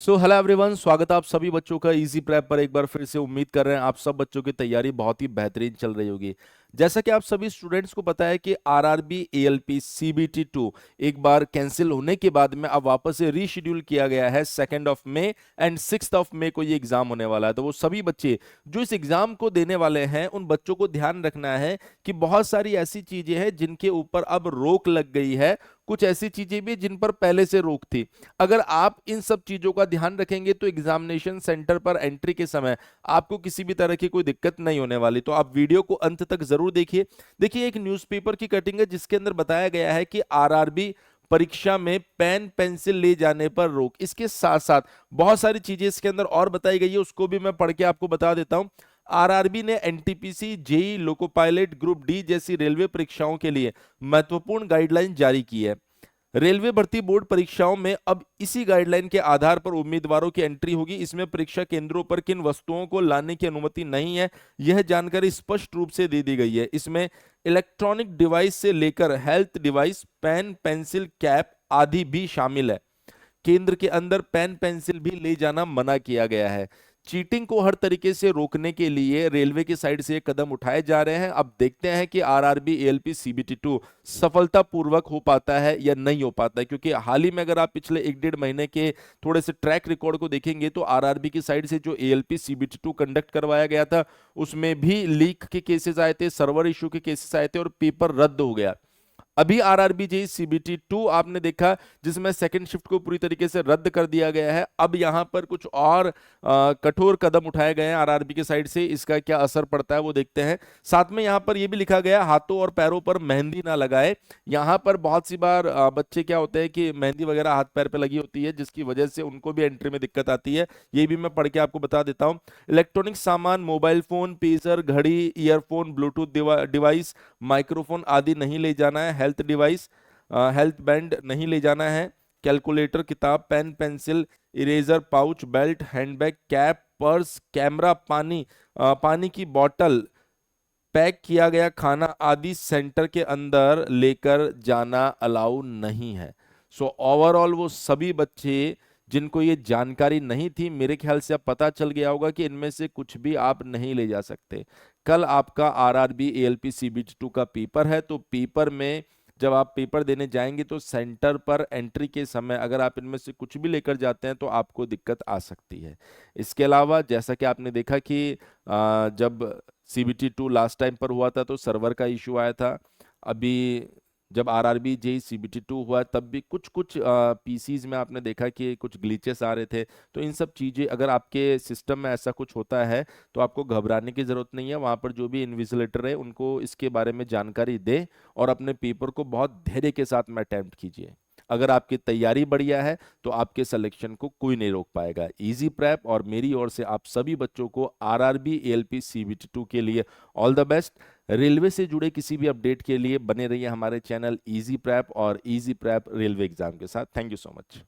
Hello everyone, स्वागत है आप सभी बच्चों का इजी प्रेप पर। एक बार फिर से उम्मीद कर रहे हैं आप सब बच्चों की तैयारी बहुत ही बेहतरीन चल रही होगी। जैसा कि आप सभी स्टूडेंट्स को पता है कि आरआरबी एएलपी सीबीटी 2 एक बार कैंसिल होने के बाद में अब वापस से रीशेड्यूल किया गया है। 2 एंड 6 मई को ये एग्जाम होने वाला है। तो वो सभी बच्चे जो इस एग्जाम को देने वाले हैं उन बच्चों को ध्यान रखना है कि बहुत सारी ऐसी चीजें हैं जिनके ऊपर अब रोक लग गई है, कुछ ऐसी चीजें भी जिन पर पहले से रोक थी। अगर आप इन सब चीजों का ध्यान रखेंगे तो एग्जामिनेशन सेंटर पर एंट्री के समय आपको किसी भी तरह की कोई दिक्कत नहीं होने वाली। तो आप वीडियो को अंत तक जरूर देखिए। देखिए, एक न्यूज़पेपर की कटिंग है जिसके अंदर बताया गया है कि आरआरबी परीक्षा में पेन पेंसिल ले जाने पर रोक। इसके साथ साथ बहुत सारी चीजें इसके अंदर और बताई गई है, उसको भी मैं पढ़ के आपको बता देता हूं। आरआरबी ने NTPC, JE, loco pilot, group D जैसी रेलवे परीक्षाओं के लिए महत्वपूर्ण गाइडलाइन जारी की है। रेलवे भर्ती बोर्ड परीक्षाओं में अब इसी गाइडलाइन के आधार पर उम्मीदवारों की एंट्री होगी। इसमें परीक्षा केंद्रों पर किन वस्तुओं को लाने की अनुमति नहीं है, यह जानकारी स्पष्ट रूप से दे दी गई है। इसमें इलेक्ट्रॉनिक डिवाइस से लेकर health device, pen, pencil, cap आदि भी शामिल है। केंद्र के अंदर पेन पेंसिल भी ले जाना मना किया गया है। चीटिंग को हर तरीके से रोकने के लिए रेलवे की साइड से ये कदम उठाए जा रहे हैं। अब देखते हैं कि आरआरबी एएलपी सीबीटी 2 सफलतापूर्वक हो पाता है या नहीं हो पाता है, क्योंकि हाल ही में अगर आप पिछले 1 डेढ़ महीने के थोड़े से ट्रैक रिकॉर्ड को देखेंगे तो आरआरबी की साइड से जो एएलपी सीबीटी 2 कंडक्ट करवाया गया था उसमें भी लीक के केसेस आए थे, सर्वर इशू के केसेस आए थे और पेपर रद्द हो गया। अभी आरआरबी जेई सीबीटी 2 आपने देखा जिसमें सेकंड शिफ्ट को पूरी तरीके से रद्द कर दिया गया है। अब यहां पर कुछ और कठोर कदम उठाए गए हैं आरआरबी की साइड से। इसका क्या असर पड़ता है वो देखते हैं। साथ में यहां पर यह भी लिखा गया, हाथों और पैरों पर मेहंदी ना लगाए। यहां पर बहुत सी बार बच्चे क्या होते हैं कि मेहंदी वगैरह हाथ पैर पे लगी होती है जिसकी वजह से उनको भी एंट्री में दिक्कत आती है। ये भी मैं पढ़ के आपको बता देता हूं। इलेक्ट्रॉनिक सामान, मोबाइल फोन, पेजर, घड़ी, ईयरफोन, ब्लूटूथ डिवाइस, माइक्रोफोन आदि नहीं ले जाना है। हेल्थ डिवाइस, हेल्थ बैंड नहीं ले जाना है। कैलकुलेटर, किताब, pen, pencil, eraser, pouch, belt, handbag, cap, purse, camera, पानी की बोतल, पैक किया गया खाना आदि सेंटर के अंदर लेकर जाना अलाउ नहीं है। सो ओवरऑल वो सभी बच्चे जिनको ये जानकारी नहीं थी, मेरे ख्याल से अब पता चल गया होगा कि इनमें से कुछ भी आप नहीं ले जा सकते। कल आपका आरआरबी एएलपी सीबीटी 2 का पेपर है, तो पेपर में जब आप पेपर देने जाएंगे तो सेंटर पर एंट्री के समय अगर आप इनमें से कुछ भी लेकर जाते हैं तो आपको दिक्कत आ सकती है। इसके अलावा जैसा कि आपने देखा कि जब सीबीटी 2 लास्ट टाइम पर हुआ था तो सर्वर का इशू आया था। अभी जब आरआरबी जेई सीबीटी 2 हुआ तब भी कुछ कुछ पीसीज में आपने देखा कि कुछ ग्लिचेस आ रहे थे। तो इन सब चीज़ें अगर आपके सिस्टम में ऐसा कुछ होता है तो आपको घबराने की ज़रूरत नहीं है। वहाँ पर जो भी इन्विजिलेटर है उनको इसके बारे में जानकारी दें और अपने पेपर को बहुत धैर्य के साथ में अटेम्प्ट कीजिए। अगर आपकी तैयारी बढ़िया है तो आपके सिलेक्शन को कोई नहीं रोक पाएगा। इजी प्रेप और मेरी ओर से आप सभी बच्चों को आरआरबी एएलपी सीबीटी 2 के लिए ऑल द बेस्ट। रेलवे से जुड़े किसी भी अपडेट के लिए बने रहिए हमारे चैनल इजी प्रेप और इजी प्रेप रेलवे एग्जाम के साथ। Thank you so much.